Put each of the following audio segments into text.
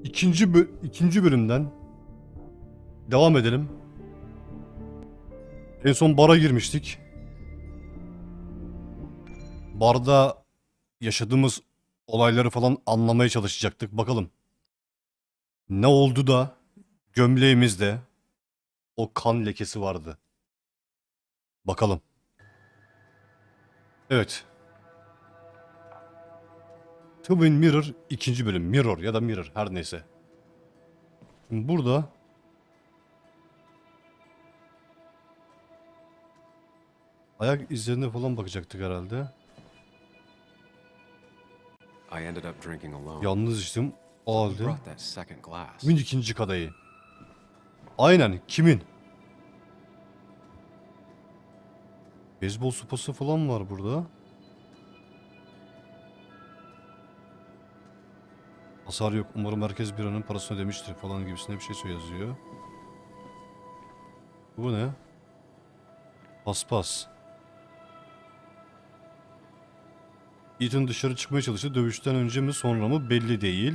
İkinci bölümden devam edelim. En son bara girmiştik. Barda yaşadığımız olayları falan anlamaya çalışacaktık. Bakalım. Ne oldu da gömleğimizde o kan lekesi vardı. Bakalım. Evet. Twin Mirror ikinci bölüm. Mirror ya da Mirror her neyse. Şimdi burada ayak izlerine falan bakacaktık herhalde. Yalnız içtim. O halde. Kimin ikinci kadayı? Aynen. Kimin? Beyzbol sopası falan var burada. Hasar yok. Umarım herkes bir anın parasını ödemiştir falan gibisine bir şey yazıyor. Bu ne? Paspas. Ethan dışarı çıkmaya çalıştı. Dövüşten önce mi sonra mı belli değil.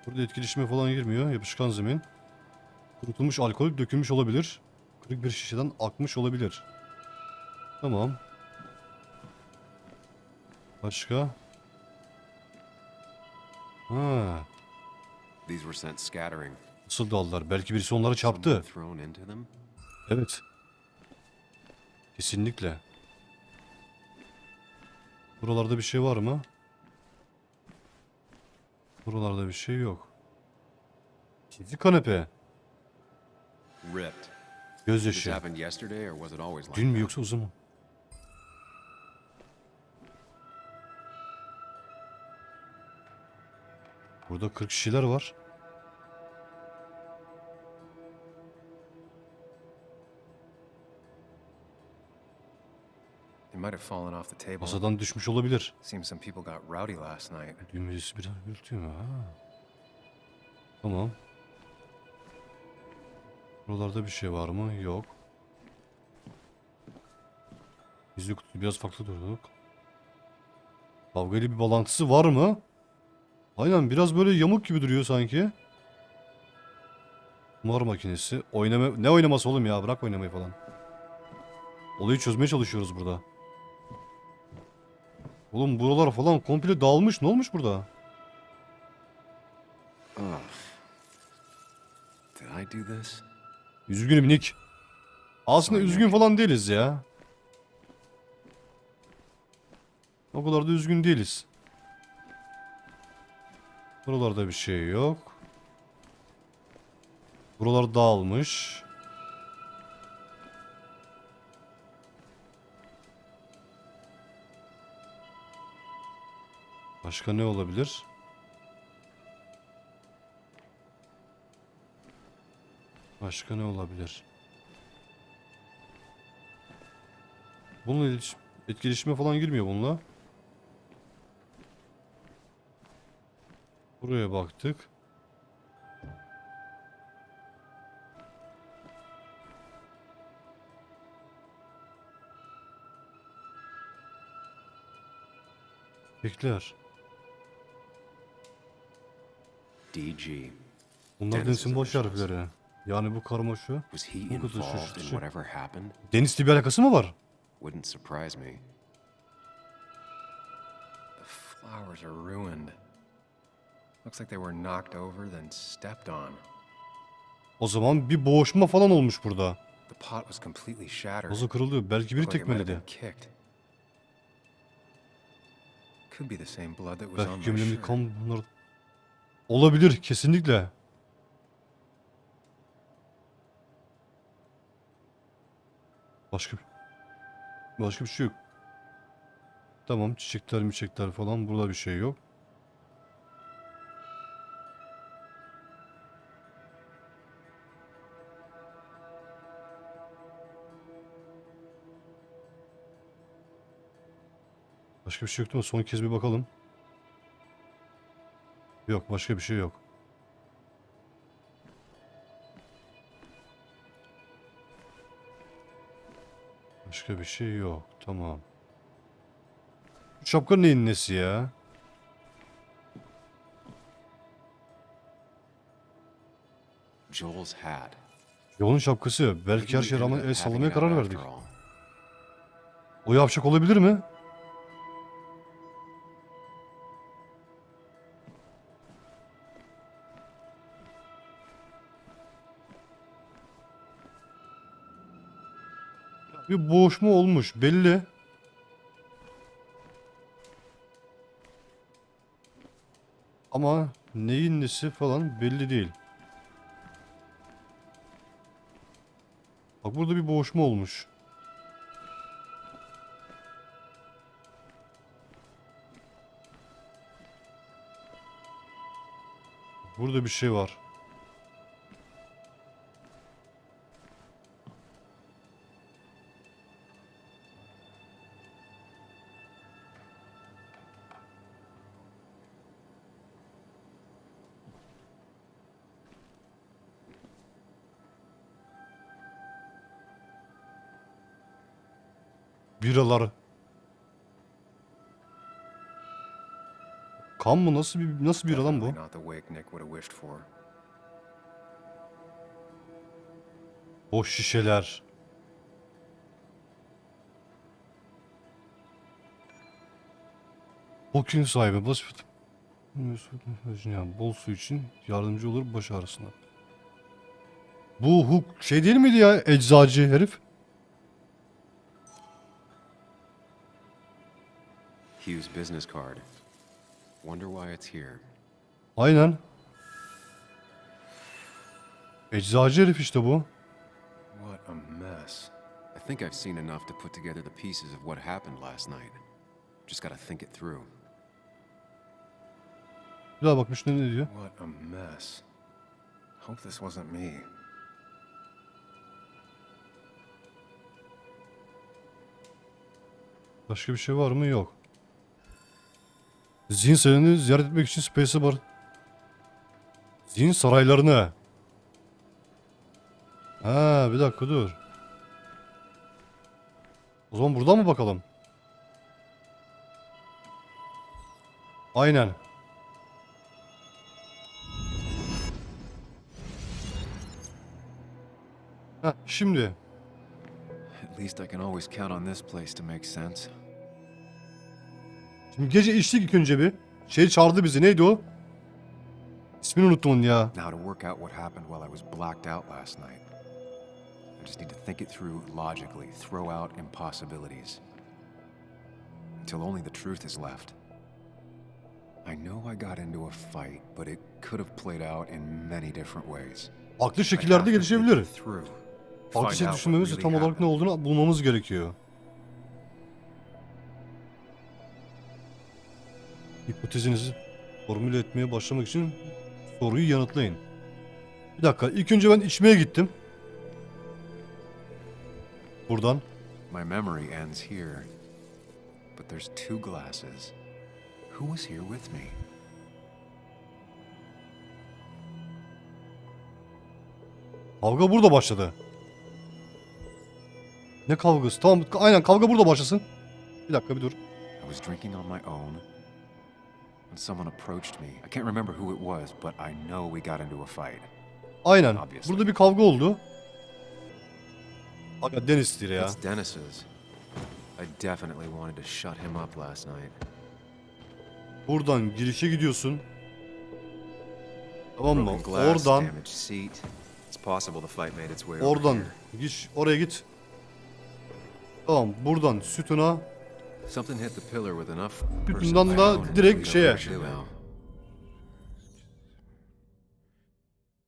Burada etkileşime falan girmiyor. Yapışkan zemin. Kurutulmuş alkol dökülmüş olabilir. Kırık bir şişeden akmış olabilir. Tamam. Başka? Ha. Nasıl daldılar? Belki birisi onları çarptı. Evet. Kesinlikle. Buralarda bir şey var mı? Buralarda bir şey yok. Gizli kanepe. Gözyaşı. Dün mü yoksa uzun mu? Burada 40 kişiler var. Masadan düşmüş olabilir. Düğmecisi biraz gürültüyor mu? Ha. Tamam. Buralarda bir şey var mı? Yok. Gizli kutu biraz farklı durduk. Kavgayla bir bağlantısı var mı? Aynen biraz böyle yamuk gibi duruyor sanki. Kumar makinesi. Oynama... Ne oynaması oğlum ya? Bırak oynamayı falan. Olayı çözmeye çalışıyoruz burada. Oğlum buralar falan komple dağılmış. Ne olmuş burada? Üzgünüm Nick. Aslında üzgün falan değiliz ya. O kadar da üzgün değiliz. Buralarda bir şey yok. Buralar dağılmış. Başka ne olabilir? Başka ne olabilir? Bununla etkileşime falan girmiyor bununla. Buraya baktık. Bekler. DG. Bunlar Deniz'in baş harfleri. Yani bu karmaşa. Bu kadar şaşırtıcı. Deniz'le bir alakası mı var? Wouldn't surprise me. The flowers are ruined. Looks like they were knocked over then stepped on. O zaman bir boğuşma falan olmuş burada. The pot was completely shattered. Vazo kırıldı. Belki biri tekmeledi. Could be the same blood that was on Belki my gömleğimde shirt. kan bunlar. Olabilir kesinlikle. Başka bir şey yok. Tamam çiçekler falan burada bir şey yok. Başka bir şey yok değil mi? Son kez bir bakalım. Yok başka bir şey yok. Başka Başka bir şey yok. Tamam. Bu şapka neyin nesi ya? Joel's hat. Yolun şapkası. Belki her şeye rağmen el sallamaya karar verdik. O yapacak olabilir mi? Bir boğuşma olmuş belli. Ama neyin nesi falan belli değil. Bak burada bir boğuşma olmuş. Burada bir şey var. Biralar. Kan mı? Nasıl bira lan bu? Definitely not the wake Nick would have wished for. Boş şişeler. Booking sahibi basit. Yani bol su için yardımcı olur baş ağrısına. Bu Hook şey değil miydi ya, eczacı herif? Hugh's business card. Wonder why it's here. Aynen. Eczacı herif işte bu. What a mess. I think I've seen enough to put together the pieces of what happened last night. Just gotta think it through. Bir daha bakmış ne diyor? What a mess. Hope this wasn't me. Başka bir şey var mı? Yok. Zihin sarayını ziyaret etmek için space'e var. Zihin saraylarını. Ha, bir dakika dur. O zaman buradan mı bakalım? Aynen. Heh, şimdi. At least I can always count on this place to make sense. Şimdi gece içtik ilk önce bir. Şey çağırdı bizi. Neydi o? İsmini unuttum onun ya. Now to work out what happened while I was blacked out last night. I just need to think it through logically, throw out impossibilities. Until only the truth is left. I know I got into a fight, but it could have played out in many different ways. Farklı I şekillerde have to think gelişebilir. it through. Farklı Find şey out düşünmemiz what ve tam really olarak ne happened. olduğunu bulmamız gerekiyor. Hipotezinizi formüle etmeye başlamak için soruyu yanıtlayın. Bir dakika. İlk önce ben içmeye gittim. Buradan. My memory ends here. But there's two glasses. Who was here with me? Kavga burada başladı. Ne kavgası? Tamam, aynen kavga burada başlasın. Bir dakika bir dur. I was drinking on my own when someone approached me. I can't remember who it was, but I know we got into a fight. Aynen. Obviously. Burada bir kavga oldu. Aga Dennis'tir ya. It's Dennis's. I definitely wanted to shut him up last night. Buradan girişe gidiyorsun. Tamam mı? Broken glass, Oradan damaged seat. It's possible the fight made its way oradan over here. git, oraya git. Tamam, buradan sütuna, Something hit the pillar with enough sütundan personal da power direkt we don't şeye, know how.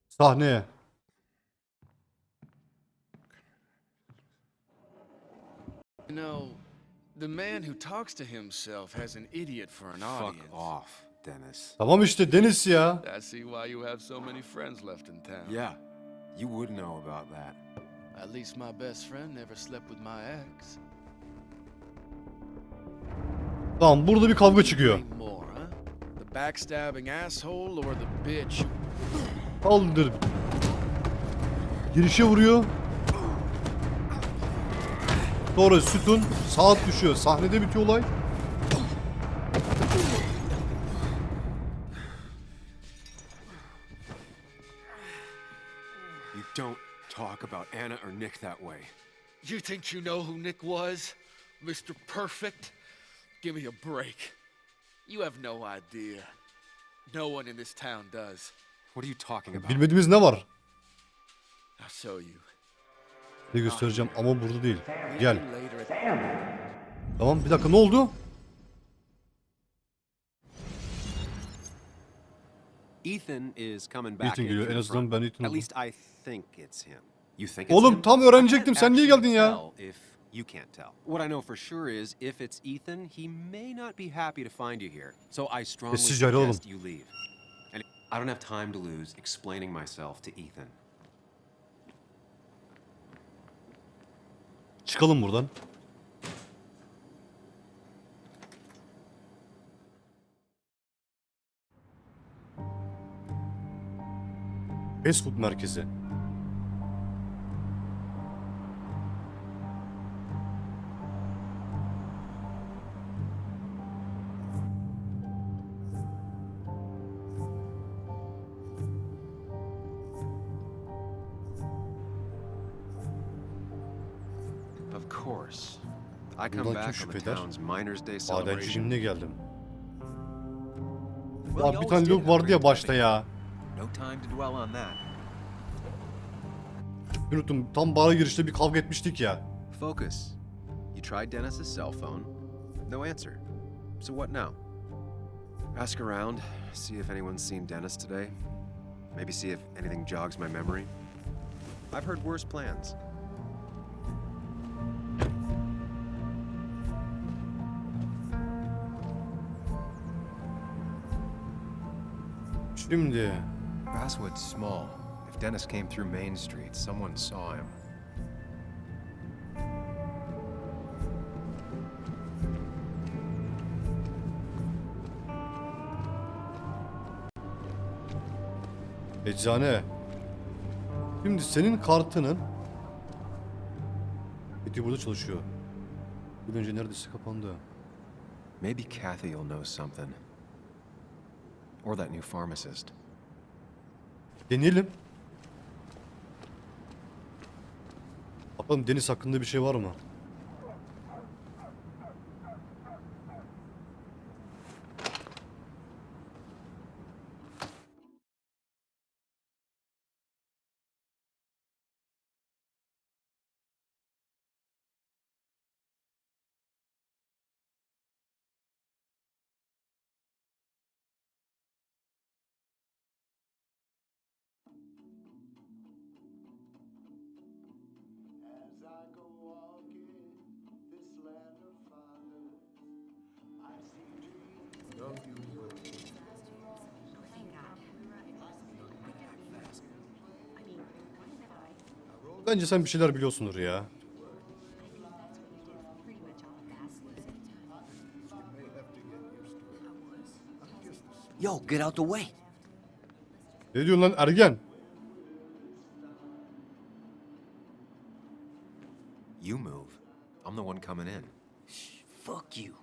sahneye. You know, the man who talks to himself has an idiot for an Fuck audience. off, Dennis. Tamam işte Dennis ya. I see why you have so many friends left in town. Yeah, you would know about that. At least my best friend never slept with my ex. Tamam, burada bir kavga çıkıyor. Any more, huh? The backstabbing asshole or the bitch who... Kaldır. Girişe vuruyor. Sonra sütun, saat düşüyor. Sahnede bitiyor olay. You don't talk about Anna or Nick that way. You think you know who Nick was? Mr. Perfect? Give me a break. You have no idea. No one in this town does. What are you talking about? Bilmediğimiz ne var? I'll show you. Ne göstereceğim ama burada değil. Gel. Later at Tamam bir dakika ne oldu? Ethan is coming back. Ethan geliyor. En azından ben Ethan At oldum. least I think it's him. You think it's Oğlum him? tam I öğrenecektim. can't Sen niye actually geldin ya? tell if you can't tell. What I know for sure is if it's Ethan, he may not be happy to find you here. So I strongly Sessizce ayrılalım. suggest you leave. And I don't have time to lose explaining myself to Ethan. Çıkalım buradan. Fast food merkezi. Of course. I come Bundan kim back on the şüphe eder? town's Miners' Day Madenci celebration. gününe geldim. Well, Ya you bir always tane did lavuk have a vardı ya reputation. başta ya. No time to dwell on that. Unuttum. Tam bara girişte bir kavga etmiştik ya. Focus. You tried Dennis's cell phone. No answer. So what now? Ask around, see if anyone's seen Dennis today. Maybe see if anything jogs my memory. I've heard worse plans. Şimdi Basswood's small. If Dennis came through Main Street, someone saw him. eczane. Şimdi senin kartının Eti burada çalışıyor. Bir önce neredeyse kapandı. Maybe Kathy will know something. Or that new pharmacist. Deneyelim. Bakalım Deniz hakkında bir şey var mı? As I go walking this land of fathers, I see dreams of you will. Bence sen bir şeyler biliyorsundur ya. Yo, get out the way. Ne diyorsun lan ergen? You move. I'm the one coming in. Fuck you.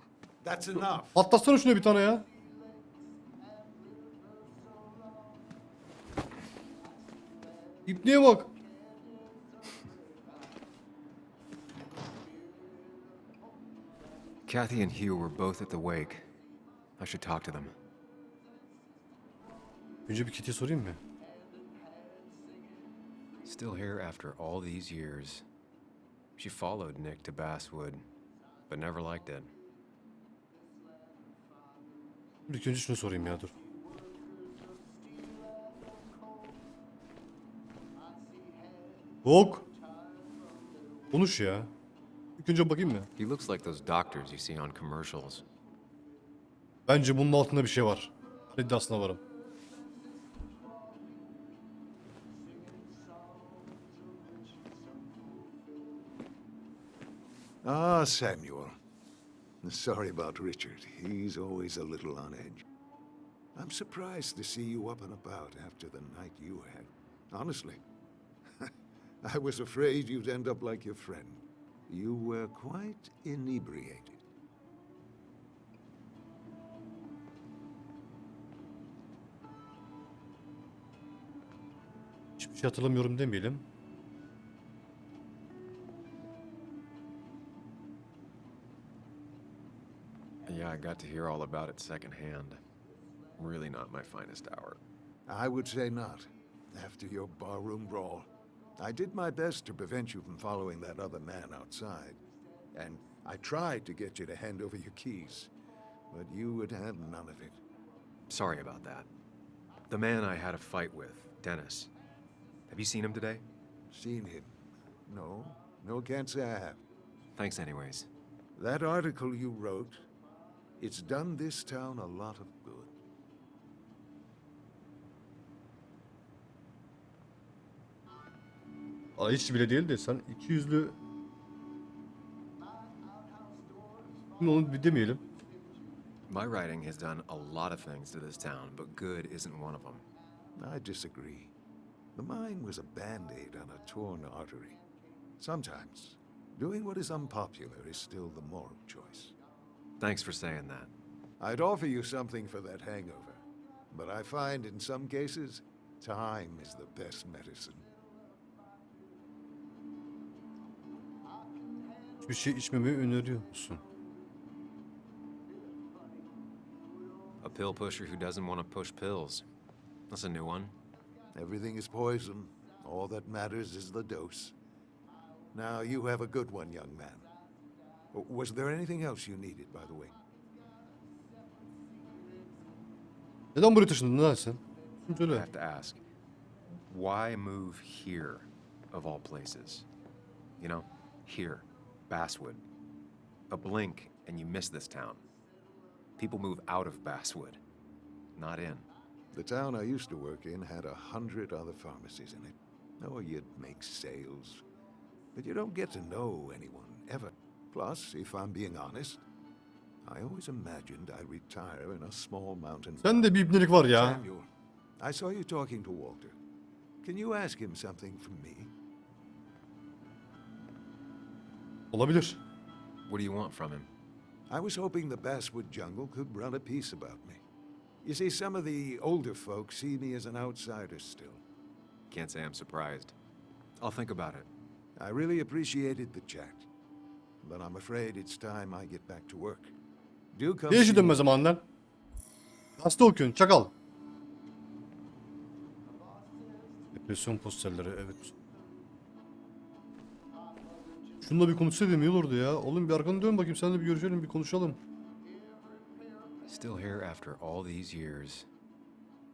That's enough. Patlatsana şuna bir tane ya. İpneye bak. Kathy and Hugh were both at the wake. I should talk to them. Önce bir Kitty'ye sorayım mı? Still here after all these years. She followed Nick to Basswood, but never liked it. İlk önce şunu sorayım ya dur. Bok. Konuş ya. İlk önce bakayım mı? He looks like those doctors you see on commercials. Bence bunun altında bir şey var. İddiasına varım. Ah, Samuel. Sorry about Richard. He's always a little on edge. I'm surprised to see you up and about after the night you had. Honestly. I was afraid you'd end up like your friend. You were quite inebriated. Hiçbir şey hatırlamıyorum demeyelim. Yeah, I got to hear all about it secondhand. Really not my finest hour. I would say not, after your barroom brawl. I did my best to prevent you from following that other man outside. And I tried to get you to hand over your keys, but you would have none of it. Sorry about that. The man I had a fight with, Dennis. Have you seen him today? Seen him? No. No, can't say I have. Thanks anyways. That article you wrote, it's done this town a lot of good. Aa, hiç bile değil de sen iki yüzlü... Şimdi onu bir demeyelim. My writing has done a lot of things to this town, but good isn't one of them. I disagree. The mine was a band-aid on a torn artery. Sometimes, doing what is unpopular is still the moral choice. Thanks for saying that. I'd offer you something for that hangover, but I find in some cases, time is the best medicine. Hiçbir şey içmemeyi öneriyor musun? A pill pusher who doesn't want to push pills. That's a new one. Everything is poison. All that matters is the dose. Now, you have a good one, young man. Was there anything else you needed, by the way? Neden buraya taşındın lan sen? Şimdi I söyle. have to ask, why move here, of all places? You know, here, Basswood. A blink and you miss this town. People move out of Basswood, not in. The town I used to work in had 100 other pharmacies in it. Oh, you'd make sales. But you don't get to know anyone, ever. Plus, if I'm being honest, I always imagined I'd retire in a small mountain. Sen de bir ibnelik var ya. Samuel, I saw you talking to Walter. Can you ask him something from me? Olabilir. What do you want from him? I was hoping the Basswood jungle could run a piece about me. You see, some of the older folks see me as an outsider still. Can't say I'm surprised. I'll think about it. I really appreciated the chat. But I'm afraid it's time I get back to work. Do come Ne işi see dönme me. zamanından? Hasta okuyorsun çakal. Depresyon posterleri evet. Şununla bir konuşsaydım iyi olurdu ya. Oğlum bir arkanı dön bakayım seninle bir görüşelim bir konuşalım. Still here after all these years.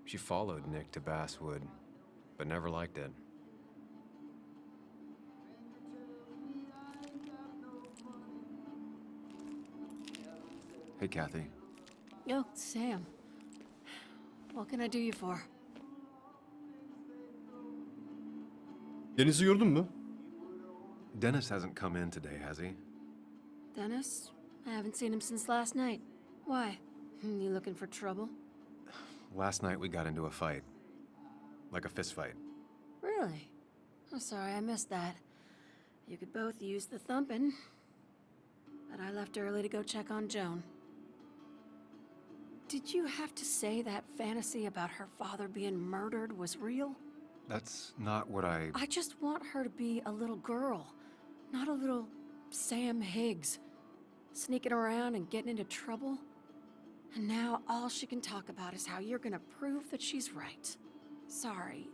She followed Nick to Basswood, but never liked it. Hey, Kathy. Oh, Sam. What can I do you for? Deniz'i gördün mü? Dennis hasn't come in today, has he? Dennis? I haven't seen him since last night. Why? You looking for trouble? Last night we got into a fight. Like a fist fight. Really? I'm sorry I missed that. You could both use the thumping. But I left early to go check on Joan. Did you have to say that fantasy about her father being murdered was real? That's not what I... I just want her to be a little girl, not a little Sam Higgs, sneaking around and getting into trouble. And now all she can talk about is how you're gonna prove that she's right. Sorry.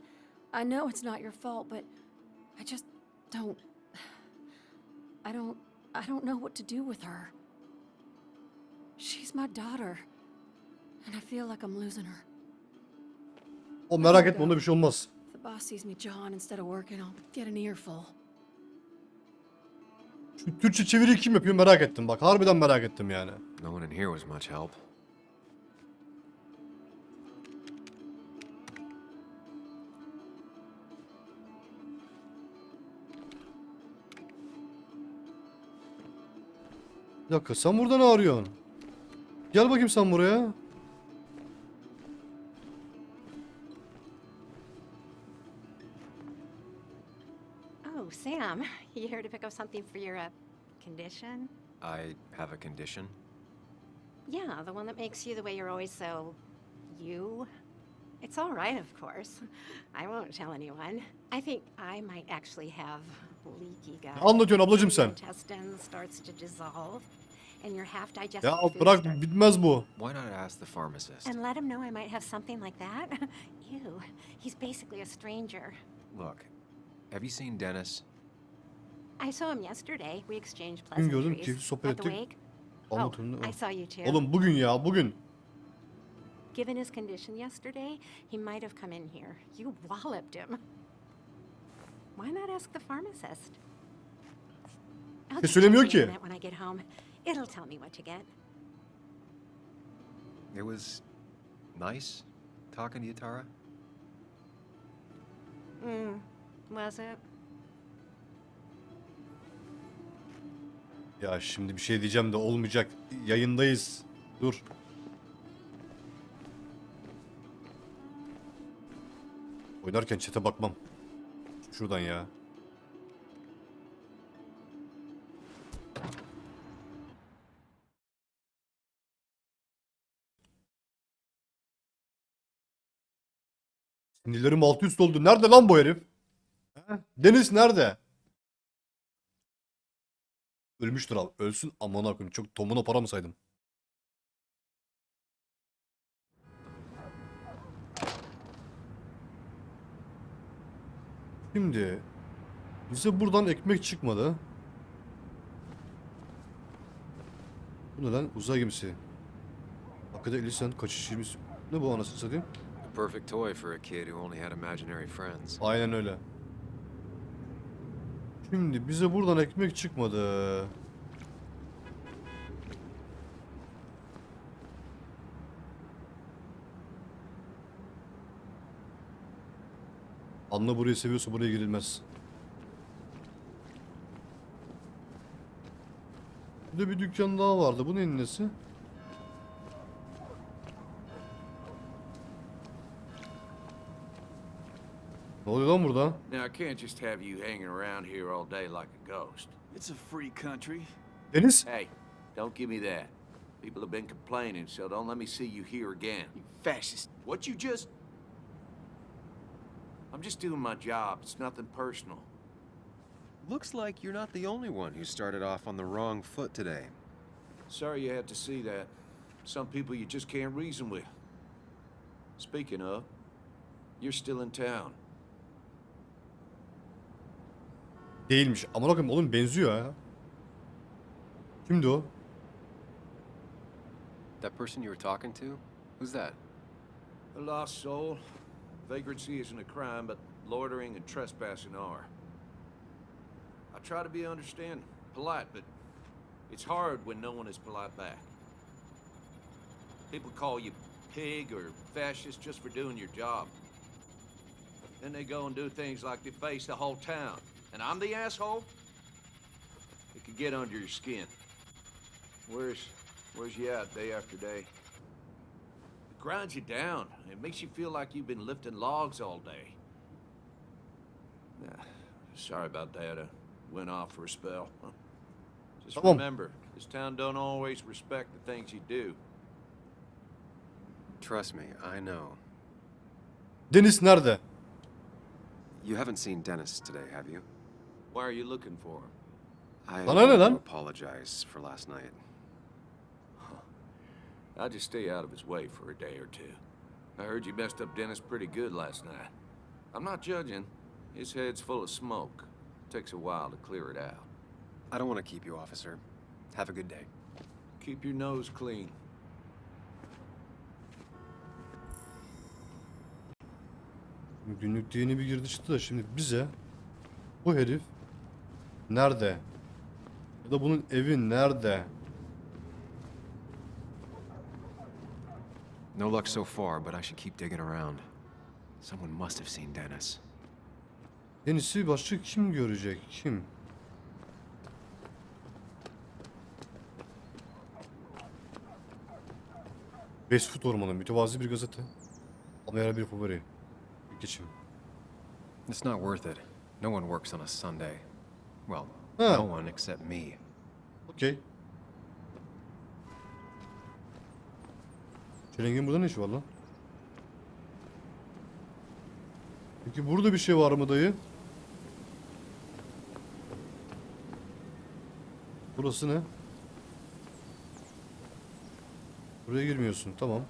I know it's not your fault, but I just don't... I don't know what to do with her. She's my daughter, and I feel like I'm losing her. O merak etme onda bir şey olmaz. If the boss sees me jawing instead of working, I'll get an earful. Şu Türkçe çeviriyi kim yapıyor merak ettim bak. Harbiden merak ettim yani. No one in here was much help. Bir dakika sen burada ne arıyorsun? Gel bakayım sen buraya. Oh, Sam, you here to pick up something for your condition? I have a condition. Yeah, the one that makes you the way you're always so... you? It's all right, of course. I won't tell anyone. I think I might actually have leaky gut. Ne anlatıyorsun ablacığım Your sen? intestine starts to dissolve, and your half-digested Ya food bırak starts... bitmez bu. Why not ask the pharmacist? And let him know I might have something like that? Ew, he's basically a stranger. Look, have you seen Dennis? I saw him yesterday. We exchanged Bugün gördüm, pleasantries. keyifli sohbet At the ettik. wake. Anlatın. I saw you too. Oğlum bugün ya bugün. Given his condition yesterday, he might have come in here. You walloped him. Why not ask the pharmacist? I'll just söylemiyor check in ki. on it when I get home. It'll tell me what to get. It was nice talking to you, Tara. Was it? Ya şimdi bir şey diyeceğim de olmayacak. Yayındayız. Dur. Oynarken chat'e bakmam. Şuradan ya. Sinirlerim alt üst oldu. Nerede lan bu herif? He? Deniz nerede? Ölmüştür abi. Ölsün amına koyayım. Çok tomuna para mı saydım? Şimdi bize buradan ekmek çıkmadı. Bu ne lan? Uzay gemisi. Hakikaten 50 cent kaçış 20. Ne bu anasını satayım? The perfect toy for a kid who only had imaginary friends. Aynen öyle. Şimdi bize buradan ekmek çıkmadı. Anla burayı seviyorsa buraya girilmez. Burada bir dükkan daha vardı. Bu neyin nesi? Ne oluyor lan burada? Now, I can't just have you hanging around here all day like a ghost. It's a free country. Deniz? Hey, don't give me that. People have been complaining, so don't let me see you here again. You fascist. What you just... I'm just doing my job. It's nothing personal. Looks like you're not the only one who started off on the wrong foot today. Sorry you had to see that. Some people you just can't reason with. Speaking of, you're still in town. Değilmiş. Aman akım oğlum benziyor ya. Kimdi o? That person you were talking to? Who's that? A lost soul. Vagrancy isn't a crime, but loitering and trespassing are. I try to be understanding, polite, but it's hard when no one is polite back. People call you pig or fascist just for doing your job. Then they go and do things like they face the whole town. And I'm the asshole? It could get under your skin. Where's you at day after day? It grinds you down. It makes you feel like you've been lifting logs all day. Sorry about that. I went off for a spell. Just Tamam. remember, this town don't always respect the things you do. Trust me, I know. Deniz nerede? You haven't seen Dennis today, have you? Why are you looking for him? I Bana ne want lan? to apologize for last night. I'll just stay out of his way for a day or two. I heard you messed up Dennis pretty good last night. I'm not judging. His head's full of smoke. Takes a while to clear it out. I don't want to keep you, officer. Have a good day. Keep your nose clean. Günlükte yeni bir girdi çıktı da şimdi bize bu herif nerede? Ya da bunun evi nerede? No luck so far, but I should keep digging around. Someone must have seen Dennis. Deniz'i başka kim görecek? Kim? Westfoot Ormanı mütevazi bir gazete. Ama yer bir favori. Geçim. It's not worth it. No one works on a Sunday. Well, Huh. no one except me. Okey. Çelengin burada ne işi var lan? Peki burada bir şey var mı dayı? Burası ne? Buraya girmiyorsun. Tamam.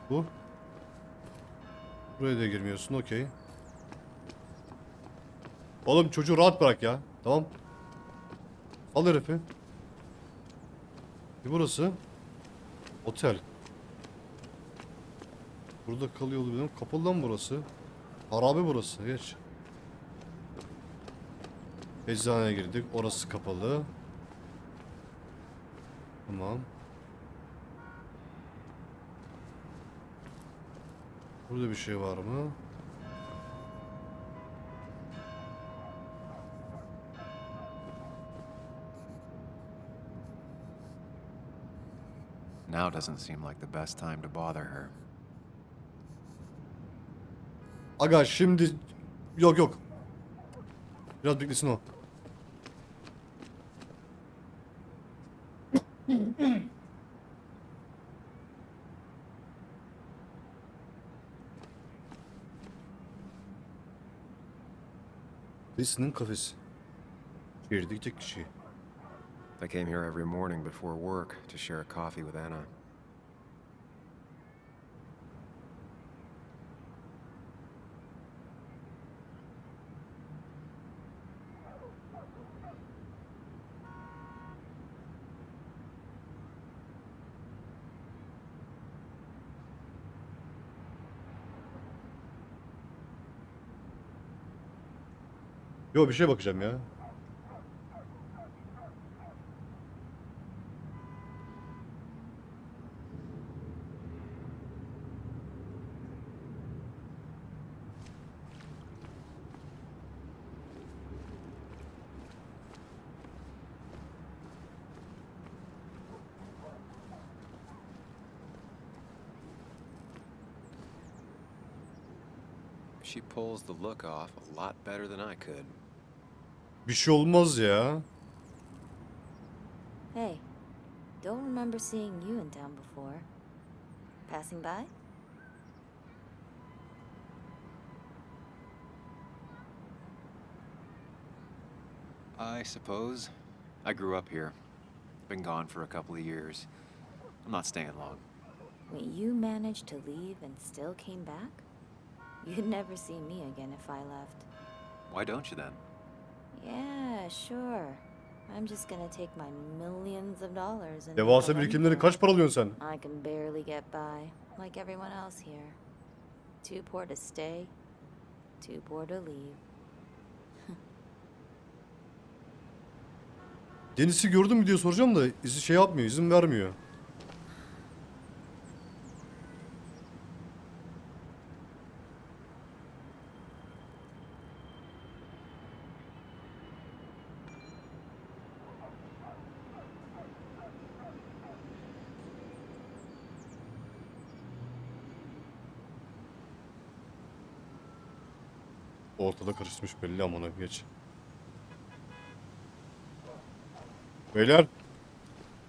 Bu. Buraya da girmiyorsun. Okey. Oğlum çocuğu rahat bırak ya. Tamam. Al herifi. Burası. Otel. Burada kalıyor olabilirim. Kapalı lan burası. Harabe burası. Geç. Eczaneye girdik. Orası kapalı. Tamam. Burada bir şey var mı? Now doesn't seem like the best time to bother her. Aga şimdi... Yok yok. Biraz beklesin o. Listening kafesi. Şehirdeki tek kişi. I came here every morning before work to share a coffee with Anna. Yo bir şey bakacağım ya. She pulls the look off a lot better than I could. Bir şey olmaz ya. Hey, don't remember seeing you in town before. Passing by? I suppose. I grew up here. Been gone for a couple of years. I'm not staying long. Wait, you managed to leave and still came back? You'd never see me again if I left. Why don't you then? Yeah, sure. I'm just gonna take my millions of dollars and Devasa make a run birikimleri for kaç it. para alıyorsun sen? I can barely get by, like everyone else here. Too poor to stay, too poor to leave. Deniz'i gördün mü diye soracağım da izi şey yapmıyor, izin vermiyor. Ortada karışmış belli amına geç. Beyler.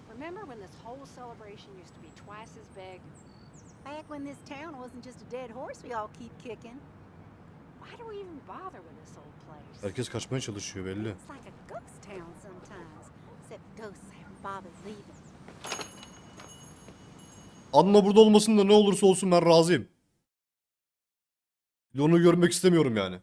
Remember when this whole celebration used to be twice as big? Back when this town wasn't just a dead horse we all keep kicking. Why do we even bother with this old place? Herkes kaçmaya çalışıyor belli. It's like a ghost town sometimes. Except ghosts haven't bothered leaving. Anla burada olmasın da ne olursa olsun ben razıyım. Onu görmek istemiyorum yani.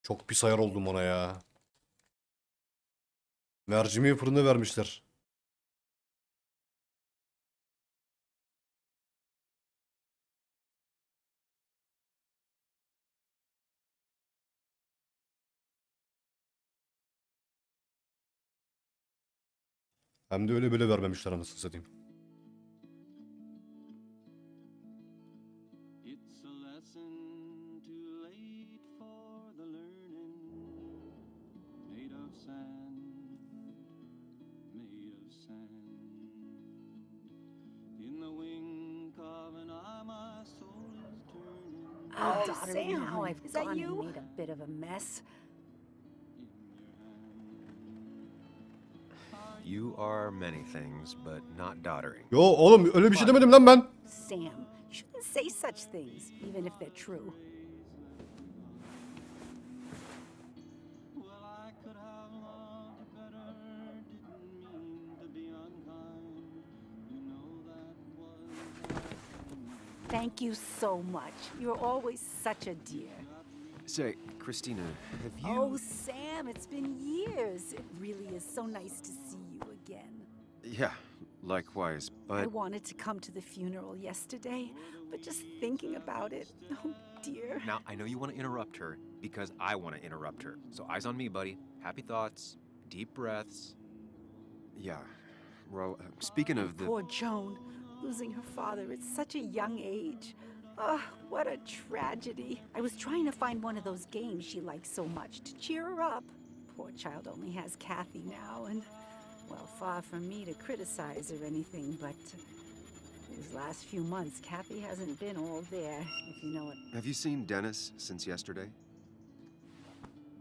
Çok pis ayar oldum ona ya. Mercimeği fırında vermişler. Hem de öyle böyle vermemişler anasını satayım. It's a lesson too late for the learning. Made of sand, made of sand. Oh, doddering Sam, now I've is that gone you? and made a bit of a mess. You are many things, but not doddering. Yo oğlum öyle bir şey demedim lan ben. Sam, you shouldn't say such things, even if they're true. Well, I could have loved you better, didn't mean to be unkind. You know that was. Thank you so much. You're always such a dear. Say, Christina, have you... Oh, Sam, it's been years. It really is so nice to see you again. Yeah, likewise, I but... wanted to come to the funeral yesterday, but just thinking about it, oh dear. Now, I know you want to interrupt her, because I want to interrupt her. So eyes on me, buddy. Happy thoughts, deep breaths. Yeah, well, speaking of the... Poor Joan, losing her father at such a young age. Ah, what a tragedy. I was trying to find one of those games she likes so much to cheer her up. Poor child only has Kathy now, and, well, far from me to criticize or anything, but these last few months, Kathy hasn't been all there, if you know what. Have you seen Dennis since yesterday?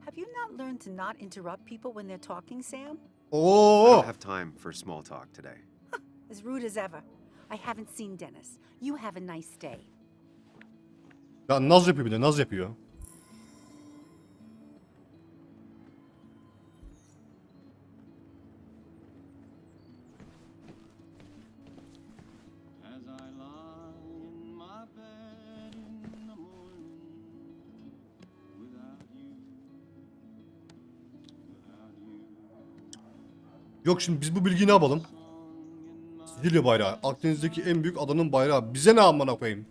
Have you not learned to not interrupt people when they're talking, Sam? I Oo. don't have time for small talk today. As rude as ever. I haven't seen Dennis. You have a nice day. Ya naz yapıyor bir de naz yapıyor. As I lie in my bed in the morning, without you, Yok şimdi biz bu bilgiyi ne yapalım? Sicilya bayrağı. Akdeniz'deki en büyük adanın bayrağı. Bize ne amına koyayım?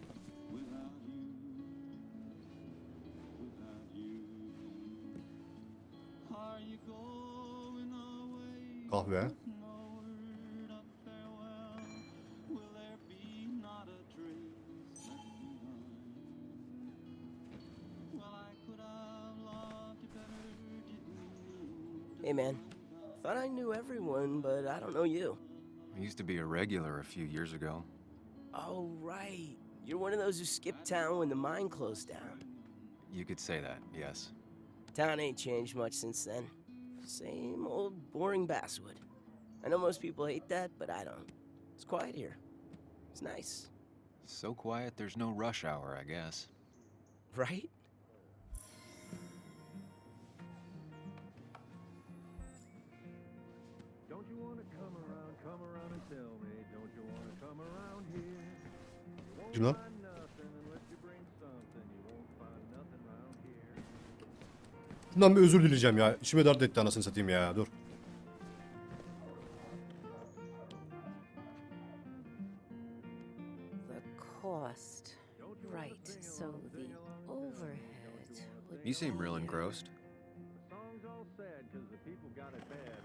are you going away? Kahve. No word of farewell. Will there be not a trace left behind? Well, I could have loved you better, didn't mean to. Hey, man. Thought I knew everyone, but I don't know you. I used to be a regular a few years ago. Oh, right. You're one of those who skipped town when the mine closed down. You could say that, yes. Town ain't changed much since then. Same old boring basswood. I know most people hate that, but I don't. It's quiet here. It's nice. So quiet, there's no rush hour, I guess. Right? Don't you want to come around and tell me? Don't you want to come around here? You won't Kim lan? find nothing unless you bring something. You won't find nothing around here. Bundan bir özür dileyeceğim ya. İçime dert etti anasını satayım ya. Dur. The cost. Right, so the overhead would You seem be- real engrossed. The song's all sad because the people got it bad.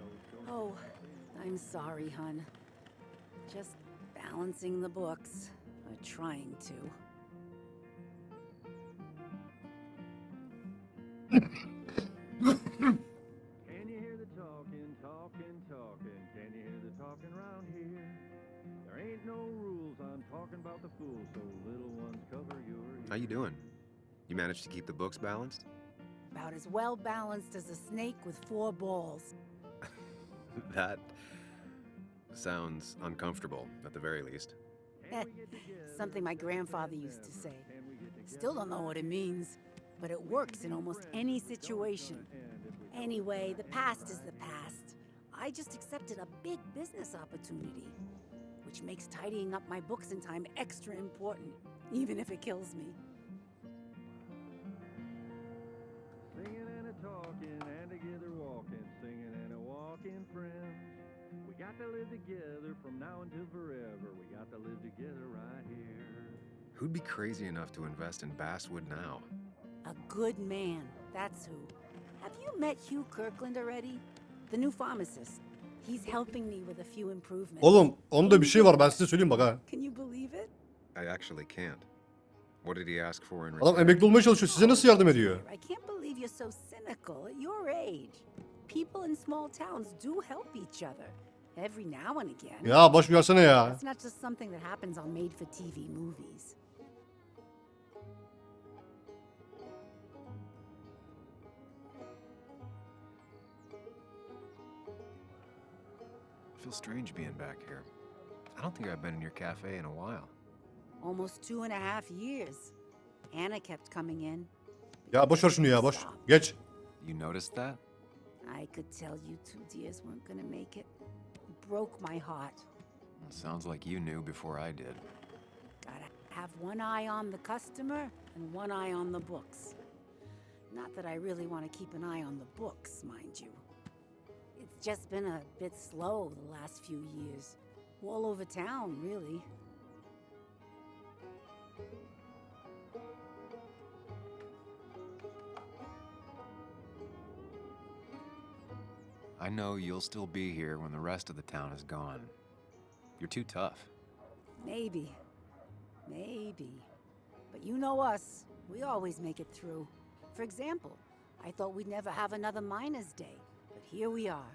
Oh, I'm sorry, hun. Just balancing the books. Trying to. Can you hear the talking, talking, talking? Can you hear the talking around here? There ain't no rules. I'm talking about the fools, so little ones cover your ears. How you doing? You managed to keep the books balanced? About as well balanced as a snake with 4 balls. That sounds uncomfortable, at the very least. Something my grandfather used to say. Still don't know what it means, but it works in almost any situation. Anyway, the past is the past. I just accepted a big business opportunity, which makes tidying up my books in time extra important, even if it kills me. Singing and a talking and together walking, singing and a walking friends. We got to live together from now until forever. We got to live together right here. Who'd be crazy enough to invest in basswood now? A good man, that's who. Have you met Hugh Kirkland already? The new pharmacist. He's helping me with a few improvements. Oğlum onda bir şey var ben size söyleyeyim bak ha. Can you believe it? I actually can't. What did he ask for in Adam return? emekli olmaya çalışıyor. Size nasıl yardım ediyor? I can't believe you're so cynical at your age. People in small towns do help each other. Every now and again. Ya boş versene ya. It's not just something that happens on made-for-TV movies. I feel strange being back here. I don't think I've been in your cafe in a while. Almost 2.5 years. Anna kept coming in. Ya boş ver şunu ya, boş. Geç. You noticed that? I could tell you two dears weren't gonna make it. It broke my heart. Well, sounds like you knew before I did. Gotta have one eye on the customer and one eye on the books. Not that I really want to keep an eye on the books, mind you. It's just been a bit slow the last few years. All over town, really. I know you'll still be here when the rest of the town is gone. You're too tough. Maybe. Maybe. But you know us. We always make it through. For example, I thought we'd never have another Miners' Day. But here we are.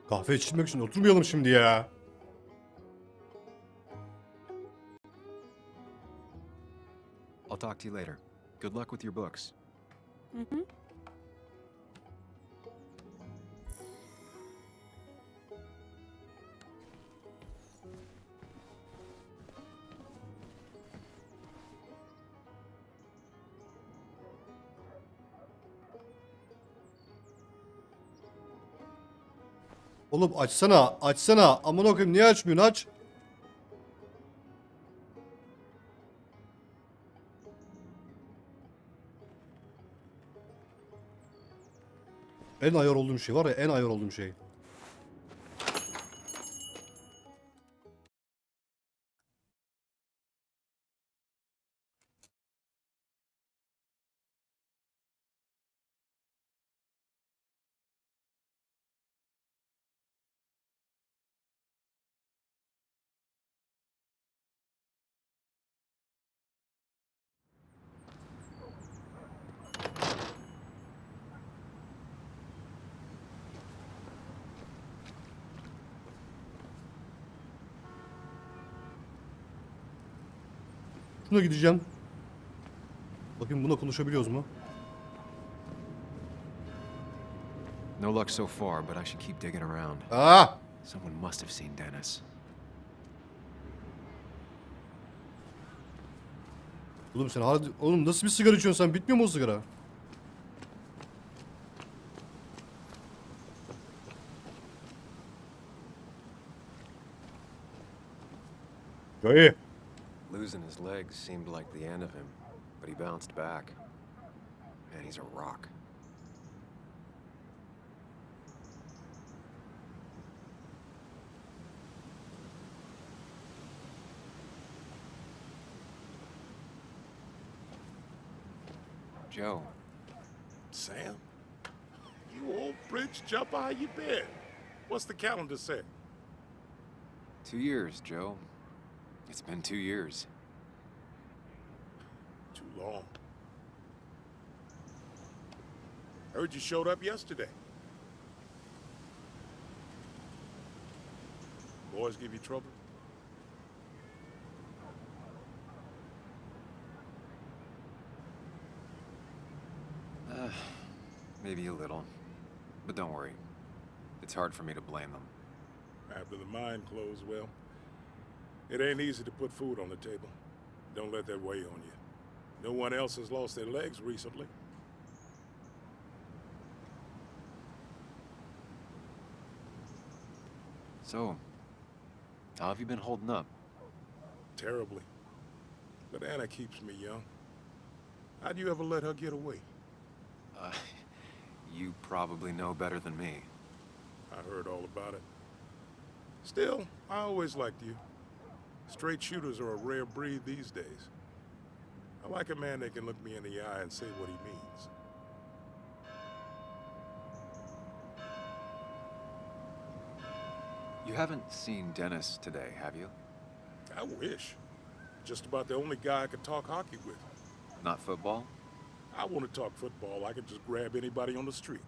Kahve içmek için oturmayalım şimdi ya. I'll talk to you later. Good luck with your books. Mm-hmm. Oğlum açsana, açsana. Aman okuyayım, niye açmıyorsun? Aç. En ayar olduğum şey var ya, en ayar olduğum şey. Şuna gideceğim. Bakayım buna konuşabiliyoruz mu? No luck so far, but I should keep digging around. Aa! Someone must have seen Dennis. Oğlum sen hala... Oğlum nasıl bir sigara içiyorsun sen? Bitmiyor mu o sigara? Joey. Losing his legs seemed like the end of him, but he bounced back. Man, he's a rock. Joe. Sam? You old bridge jumper, how you been? What's the calendar say? 2 years, Joe. It's been 2 years. Too long. Heard you showed up yesterday. Boys give you trouble? Maybe a little. But don't worry. It's hard for me to blame them. After the mine closed, well, it ain't easy to put food on the table. Don't let that weigh on you. No one else has lost their legs recently. So, how have you been holding up? Terribly. But Anna keeps me young. How'd you ever let her get away? You probably know better than me. I heard all about it. Still, I always liked you. Straight shooters are a rare breed these days. I like a man that can look me in the eye and say what he means. You haven't seen Dennis today, have you? I wish. Just about the only guy I could talk hockey with. Not football? I want to talk football. I could just grab anybody on the street.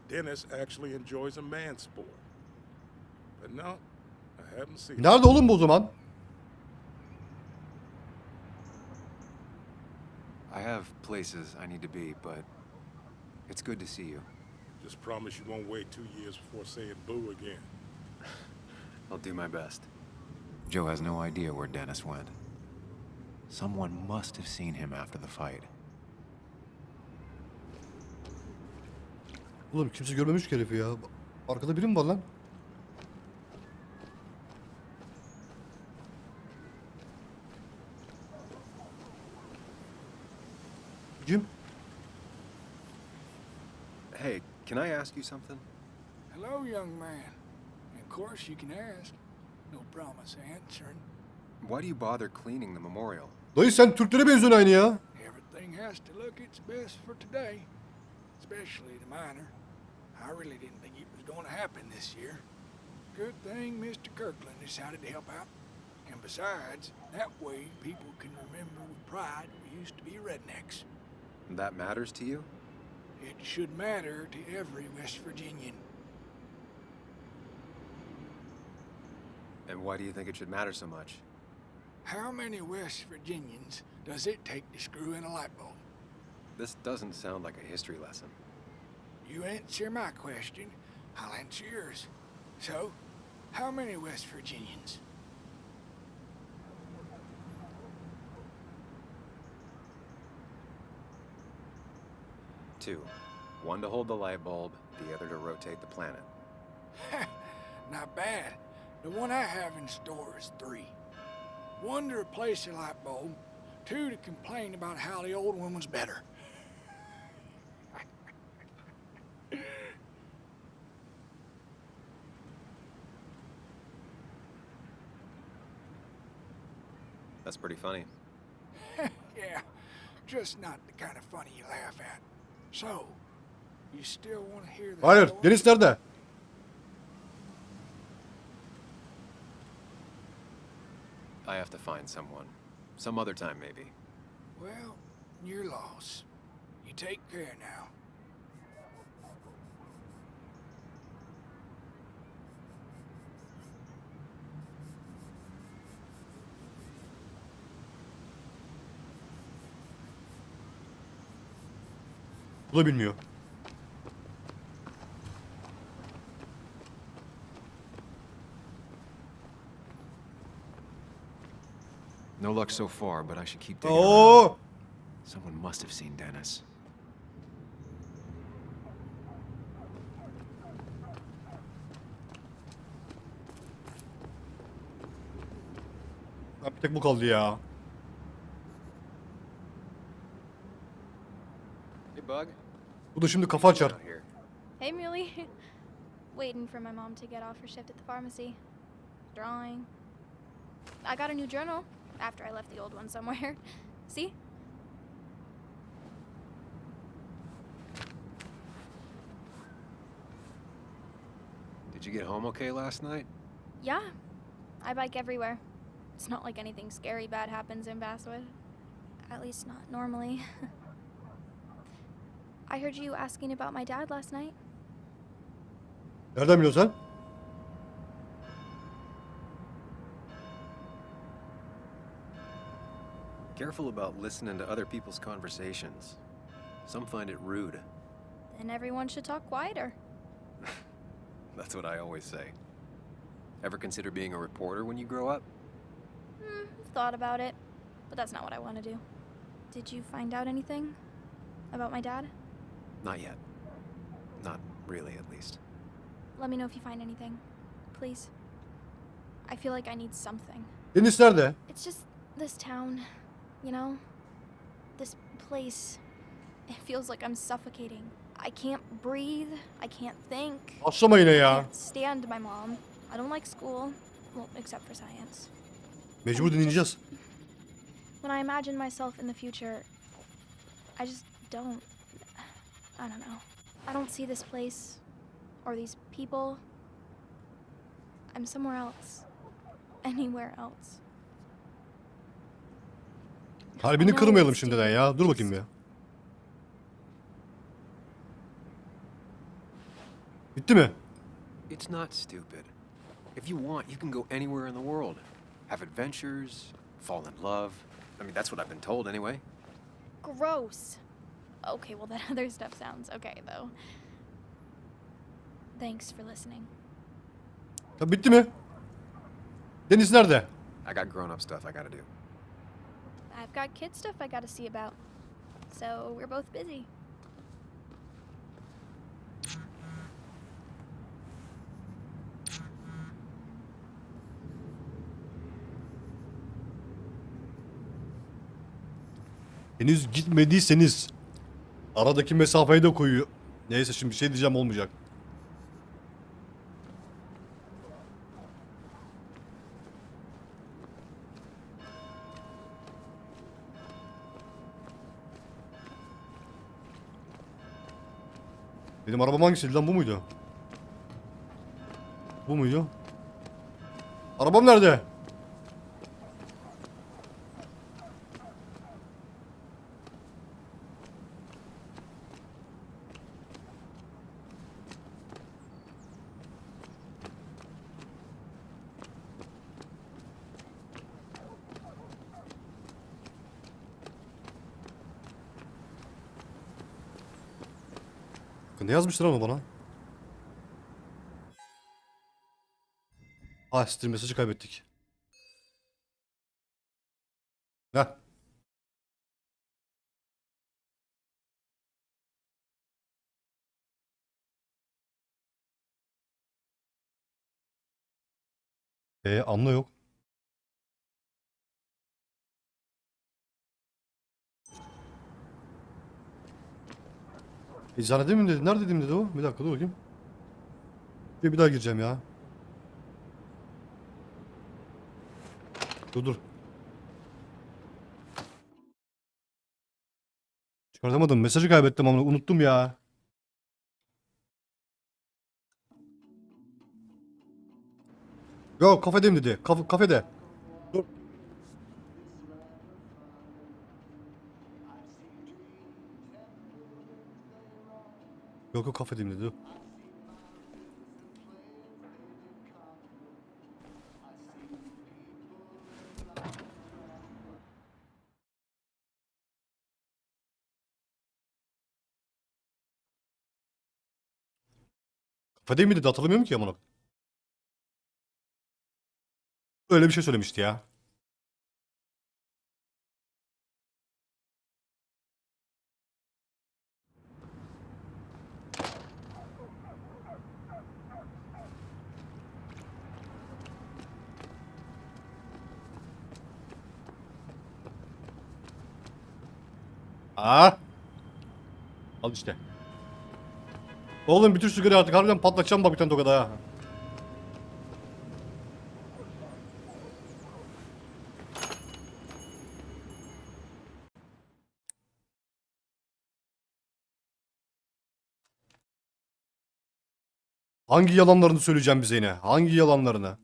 Dennis actually enjoys a man's sport. But no, I haven't seen him. Nerede oğlum bu o zaman? I have places I need to be, but it's good to see you. Just promise you won't wait 2 years before saying boo again. I'll do my best. Joe has no idea where Dennis went. Someone must have seen him after the fight. Oğlum kimse görmemiş ki herifi ya. Arkada biri mi var lan? Kim? Hey, can I ask you something? Hello, young man. Of course you can ask. No promise answering. Why do you bother cleaning the memorial? Dayı sen Türklere benziyorsun aynı ya. Everything has to look its best for today, especially the minor. I really didn't think it was going to happen this year. Good thing Mr. Kirkland decided to help out. And besides, that way people can remember with pride we used to be rednecks. That matters to you? It should matter to every West Virginian. And why do you think it should matter so much? How many West Virginians does it take to screw in a light bulb? This doesn't sound like a history lesson. You answer my question, I'll answer yours. So, how many West Virginians? Two. One to hold the light bulb, the other to rotate the planet. Not bad. The one I have in store is 3. 1 to replace the light bulb, 2 to complain about how the old one was better. That's pretty funny. Yeah, just not the kind of funny you laugh at. So, you still want to hear that? Hayır, story? Deniz nerede? I have to find someone. Some other time, maybe. Well, your loss. You take care now. Bu da bilmiyor. No luck so far, but I should keep digging Oo! around. Someone must have seen Dennis. Bir tek bu kaldı ya. Hey, Bug. Bu da şimdi kafa açar. Out here. Hey, Muley. Waiting for my mom to get off her shift at the pharmacy. Drawing. I got a new journal after I left the old one somewhere. See? Did you get home okay last night? Yeah. I bike everywhere. It's not like anything scary bad happens in Basswood. At least not normally. I heard you asking about my dad last night. Nereden biliyorsun sen? Careful about listening to other people's conversations. Some find it rude. Then everyone should talk quieter. That's what I always say. Ever consider being a reporter when you grow up? Thought about it, but that's not what I want to do. Did you find out anything about my dad? Not yet. Not really, at least. Let me know if you find anything, please. I feel like I need something. Deniz nerede? It's just this town, you know? This place. It feels like I'm suffocating. I can't breathe. I can't think. Başlama yine I ya. can't stand my mom. I don't like school. Well, except for science. Mecbur dinleyeceğiz. When I imagine myself in the future, I just don't. I don't know. I don't see this place or these people. I'm somewhere else. Anywhere else. Kalbini kırmayalım şimdiden ya. Dur bakayım bir. Bitti mi? It's not stupid. If you want, you can go anywhere in the world. Have adventures, fall in love. I mean, that's what I've been told anyway. gross. Okay, well, that other stuff sounds okay, though. Thanks for listening. Ya bitti mi? Deniz nerede? I got grown-up stuff I gotta do. I've got kid stuff I gotta see about. So we're both busy. Henüz gitmediyseniz aradaki mesafeyi de koyuyor. Neyse şimdi bir şey diyeceğim olmayacak. Benim arabam hangisiydi lan, bu muydu? Bu muydu? Arabam nerede? Ne yazmışlar ama bana? Ah, Steam mesajı kaybettik. Heh. Anla yok. Eczanede mi dedi? Nerede dedim dedi o? Bir dakika dur bakayım. Bir daha gireceğim ya. Dur. Çıkartamadım. Mesajı kaybettim ama unuttum ya. Yok, kafedeyim dedi. Kafede. Dur. Yok kafedeyim dedi. Kafedeyim mi dedi, hatırlamıyorum ki amına. Öyle bir şey söylemişti ya. Aa! Al işte. Oğlum bitir sigara artık, harbiden patlatacağım bak bir tane tokada ha. Hangi yalanlarını söyleyeceğim bize yine? Hangi yalanlarını?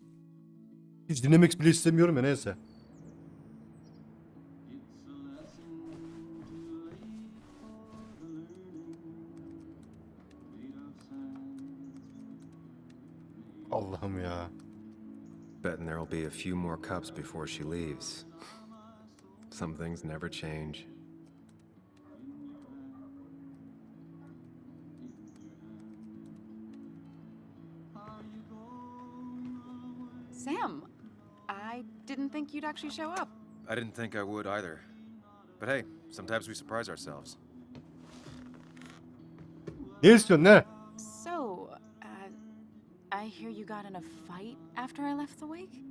Hiç dinlemek bile istemiyorum ya, neyse. Allah'ım ya. Betting there'll be a few more cups before she leaves. Some things never change. Sam, I didn't think you'd actually show up. I didn't think I would either. But hey, sometimes we surprise ourselves. Ne istiyorsun ne? So, I hear you got in a fight after I left the wake?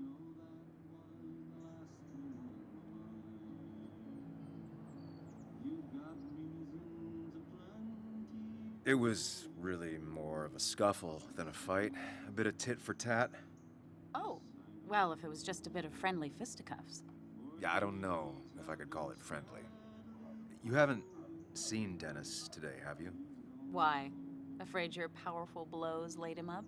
It was really more of a scuffle than a fight. A bit of tit for tat. Oh, well, if it was just a bit of friendly fisticuffs. Yeah, I don't know if I could call it friendly. You haven't seen Dennis today, have you? Why? Afraid your powerful blows laid him up?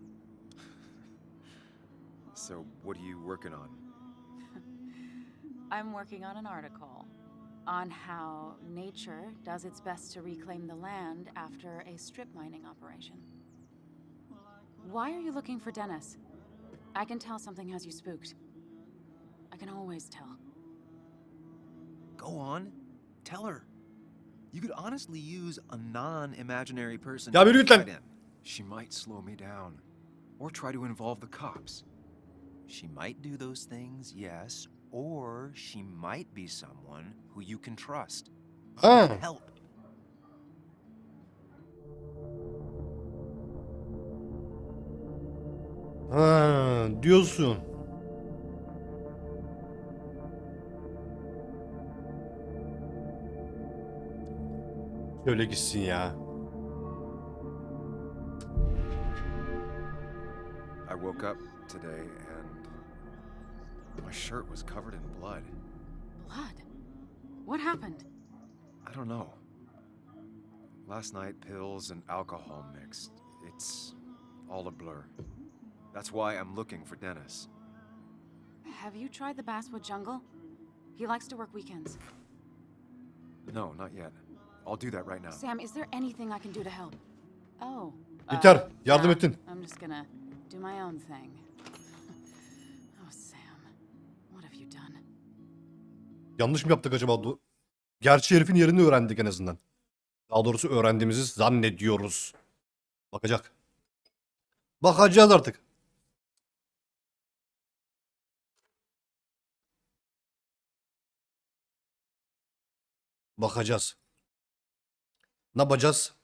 So, what are you working on? I'm working on an article on how nature does its best to reclaim the land after a strip mining operation. Why are you looking for Dennis? I can tell something has you spooked. I can always tell. Go on. Tell her. You could honestly use a non-imaginary person Ya to yürü git lan. fight in. She might slow me down, or try to involve the cops. She might do those things, yes, or she might be someone who you can trust. Ha. Help. Ha, diyorsun. Şöyle gitsin ya. I woke up today and my shirt was covered in blood. Blood? What happened? I don't know. Last night, pills and alcohol mixed. It's all a blur. That's why I'm looking for Dennis. Have you tried the Basswood Jungle? He likes to work weekends. No, not yet. I'll do that right now. Sam, is there anything I can do to help? Oh. Yeter. Yardım nah, ettin. I'm just gonna do my own thing. Oh, Sam. What have you done? Yanlış mı yaptık acaba? Gerçi herifin yerini öğrendik en azından. Daha doğrusu öğrendiğimizi zannediyoruz. Bakacak. Bakacağız artık. Bakacağız. Ne yapacağız?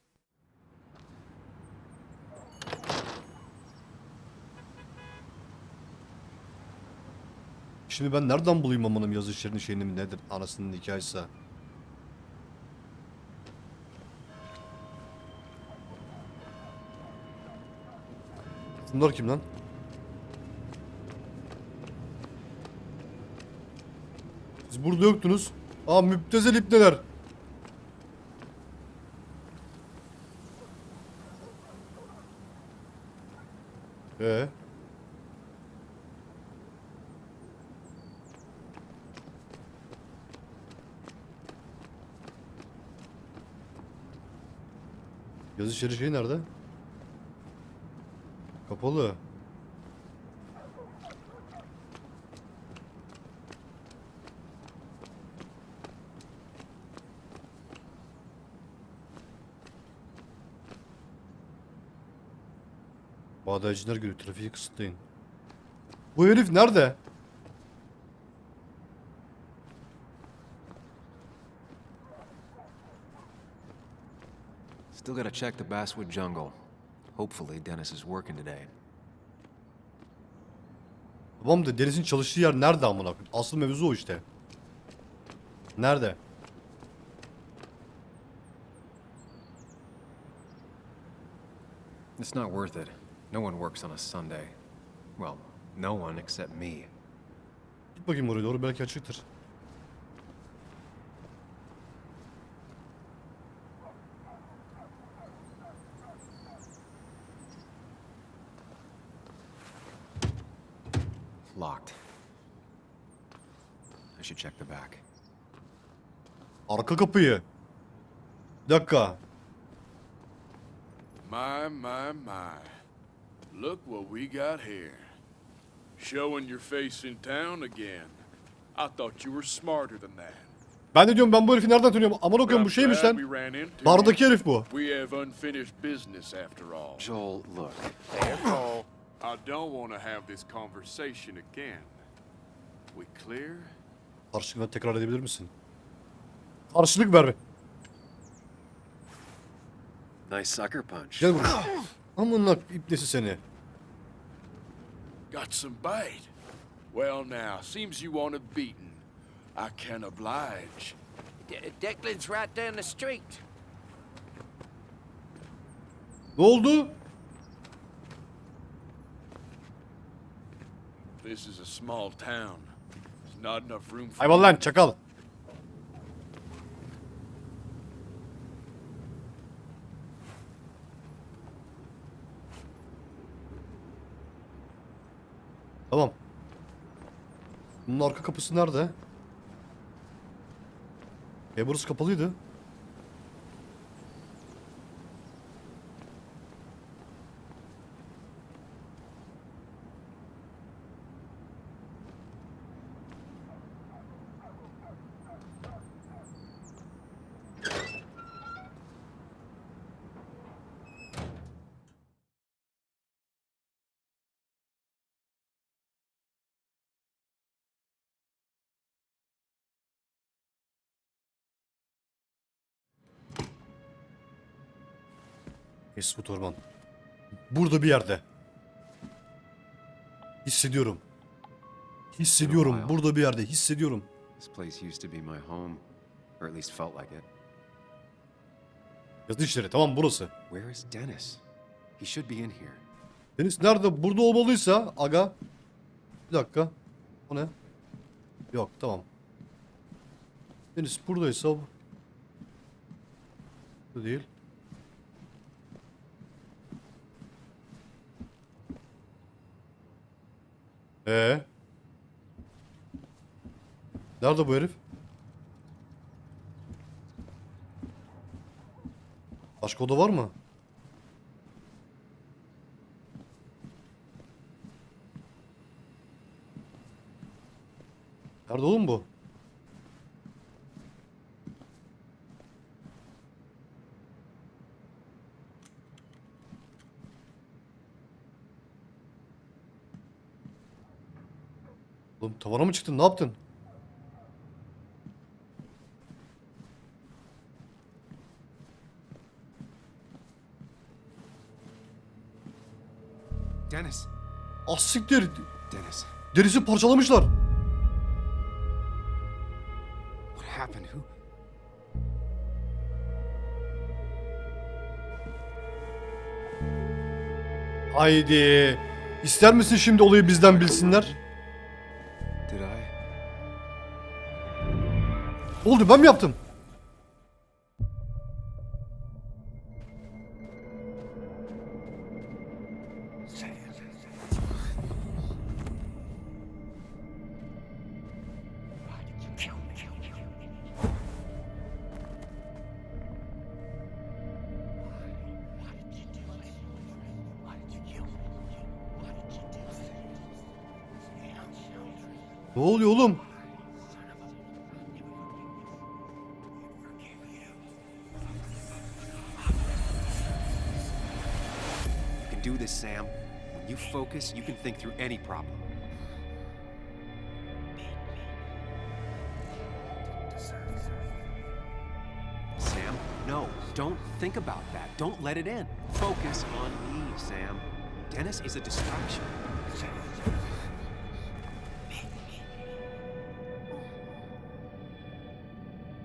Şimdi ben nereden bulayım amanım yazı işlerinin şeyini mi nedir? Anasının hikayesi. Bunlar kim lan? Siz burada yoktunuz. Aa, müptezel ipneler. Yazı işleri şey nerede? Kapalı. Bağdayıcılar geliyor. Trafiği kısıtlayın. Bu herif nerede? Still gotta check the Basswood Jungle. Hopefully Dennis is working today. Babam da Deniz'in çalıştığı yer nerede amına koyayım? Asıl mevzu o işte. Nerede? It's not worth it. No one works on a Sunday. Well, no one except me. Git bakayım oraya doğru, belki açıktır. Locked. I should check the back. Arka kapıyı. Bir dakika. My, my, my. Look what we got here. Showing your face in town again. I thought you were smarter than that. Ben de diyorum, ben bu herifi nereden tanıyorum? Aman okuyum, bu şeymiş lan. Bardaki herif bu. We have unfinished business after all. Joel, look. Careful. I don't want to have this conversation again. We clear? Karşılıkla tekrar edebilir misin? Karşılık ver. Nice sucker punch. Gel buraya. Amına ipnesi seni. Got some bait. Well now, seems you want a beating. I can oblige. Declan's right down the street. Ne oldu? This is a small town. There's not enough room for Hayvan lan çakal. Tamam. Bunun arka kapısı nerede? Burası kapalıydı. Esmut Orman. Burada bir yerde. Hissediyorum. Hissediyorum. Burada bir yerde. Hissediyorum. This place used to be my home, or at least felt like it. Yazı işleri. Tamam, burası. Where is Dennis? He should be in here. Deniz nerede? Burada olmalıysa aga. Bir dakika. O ne? Yok, tamam. Deniz buradaysa bu değil. Nerede bu herif? Başka oda var mı? Nerede oğlum bu? Oğlum tavana mı çıktın? Ne yaptın? Dennis. Ah siktir. Dennis. Derisi parçalamışlar. What happened? Who? Haydi. İster misin şimdi olayı bizden bilsinler? Did I? Ne oldu? Ben mi yaptım? Ne oluyor oğlum? You can do this, Sam. When you focus, you can think through any problem. Sam, no, don't think about that. Don't let it in. Focus on me, Sam. Dennis is a distraction.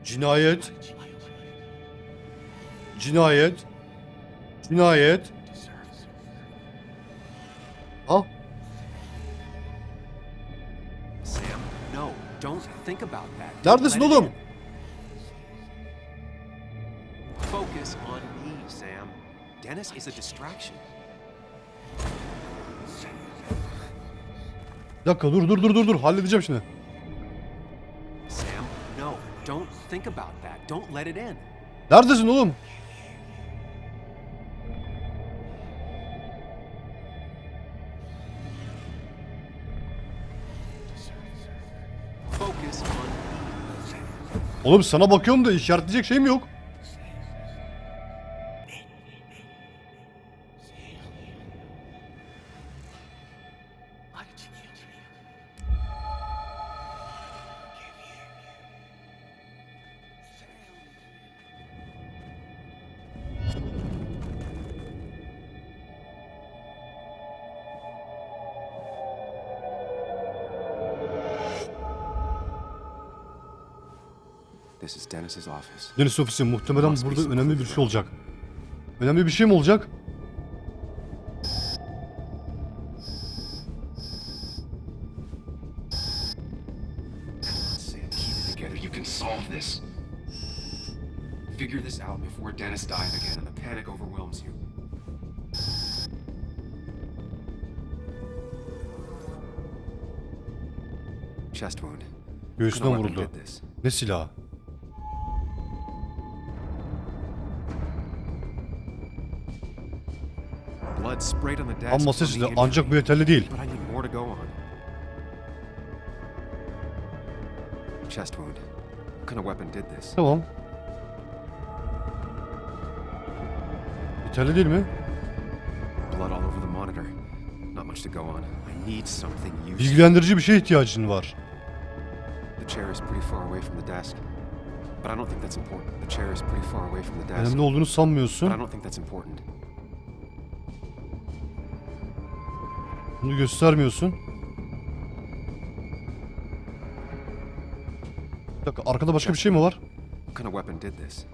Cinayet. Cinayet. Cinayet. Ha? Sam, no, don't think about that. Neredesin oğlum? Focus on me, Sam. Dennis is a distraction. Bir dakika dur. Halledeceğim şimdi. Sam, no, don't think about that. Don't let it in. Neredesin oğlum? Focus on. Oğlum sana bakıyorum da işaretleyecek şeyim yok. This is Dennis's office. Deniz ofisi, muhtemelen burada önemli bir şey olacak. Önemli bir şey mi olacak? Sam, keep it together. You can solve this. Figure this out before Dennis dies again and the panic overwhelms you. Chest wound. Göğsüne vuruldu. Ne silahı? Blood sprayed on the desk. Amma sesle ancak bu yeterli değil. But I need more to go on. Chest wound. What kind of weapon did this? Tamam. Yeterli değil mi? Blood all over the monitor. Not much to go on. I need something useful. Bilgilendirici bir şeye ihtiyacın var. The chair is pretty far away from the desk. But I don't think that's important. The chair is pretty far away from the desk. Önemli olduğunu sanmıyorsun. But I don't think that's important. Bunu göstermiyorsun. Bir dakika, arkada başka bir şey mi var? What kind of weapon did this?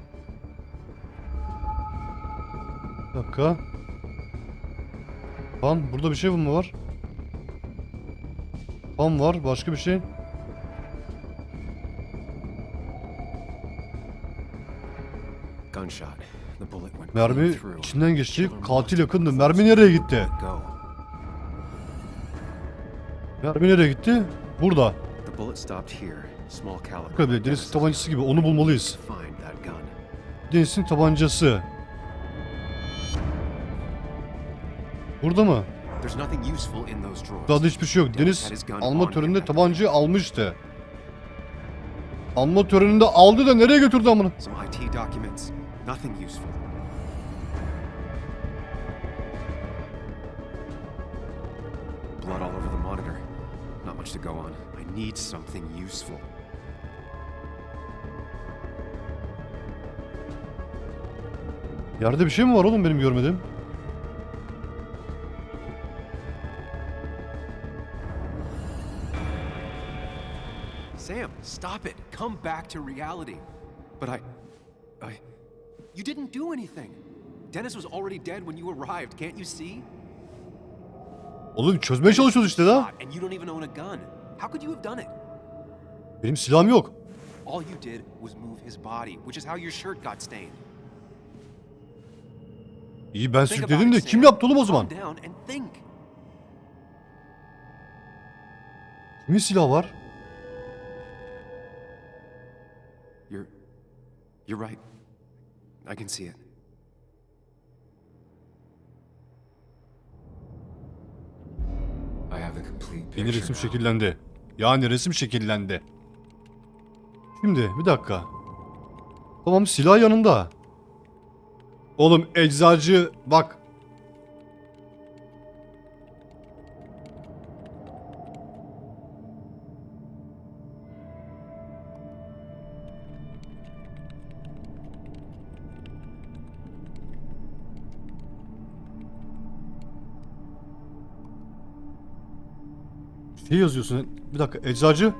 Bir dakika. Lan burada bir şey mi var? Tam var, başka bir şey. Gunshot. The bullet went Mermi clean through. içinden geçti. Katil yakındı. Mermi nereye gitti? Go. Mermi nereye gitti? Burada. The bullet stopped here. Small caliber. Bakın bile Deniz'in tabancası gibi. Onu bulmalıyız. Find that gun. Deniz'in tabancası. Burada mı? There's nothing useful in those drawers. Daha da hiçbir şey yok. Deniz alma töreninde tabancayı almıştı. Alma töreninde aldı da nereye götürdü amına? Some IT documents. Nothing useful. Blood all over the monitor. Not much to go on. I need something useful. Yerde bir şey mi var oğlum benim görmediğim? Sam, stop it. Come back to reality. But you didn't do anything. Dennis was already dead when you arrived. Can't you see? Oğlum çözmeye çalışıyoruz işte da. And you don't even own a gun. How could you have done it? Benim silahım yok. All you did was move his body, which is how your shirt got stained. İyi ben sürükledim de kim yaptı oğlum o zaman? Calm down and think. Kimin silahı var? You're right. I can see it. I have the complete Yeni picture resim now. şekillendi. Yani resim şekillendi. Şimdi bir dakika. Tamam silah yanında. Oğlum eczacı bak. Şey yazıyorsun. Bir dakika eczacı.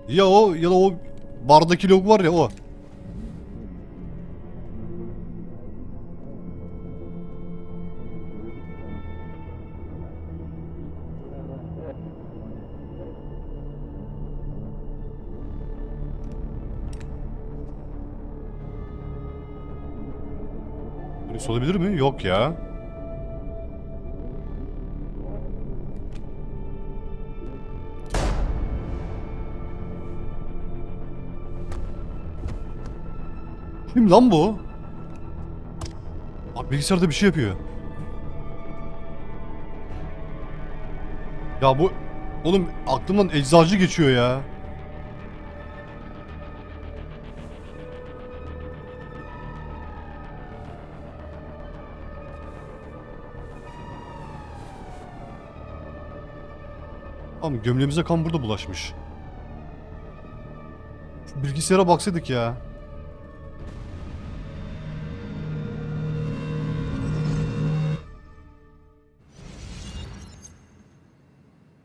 Ya o ya da o bardaki logo var ya o. Polis olabilir mi? Yok ya. Kim lan bu? Bak bilgisayarda bir şey yapıyor. Ya bu... Oğlum aklımdan eczacı geçiyor ya. Ama gömleğimize kan burada bulaşmış. Şu bilgisayara baksaydık ya.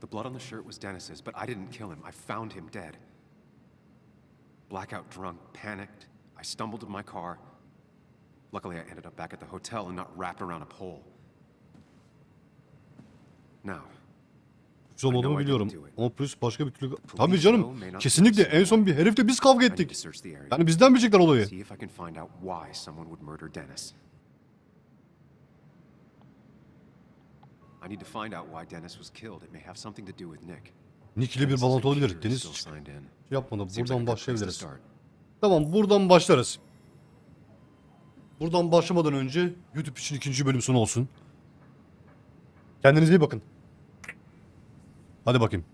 The blood on the shirt was Dennis's, but I didn't kill him. I found him dead. Blackout drunk, panicked. I stumbled to my car. Luckily, I ended up back at the hotel and not wrapped around a pole. Now, Güzel olduğumu biliyorum. Ama polis başka bir türlü... Tabii canım. Kesinlikle en son bir herifle biz kavga ettik. Yani bizden bilecekler olayı. see if I can find out why someone would murder Dennis. I need to find out why Dennis was killed. It may have something to do with Nick. Nick ile bir bağlantı olabilir. Deniz yapmadı. Buradan başlayabiliriz. Tamam buradan başlarız. Buradan başlamadan önce YouTube için 2. bölüm sonu olsun. Kendinize iyi bakın. Hadi bakayım.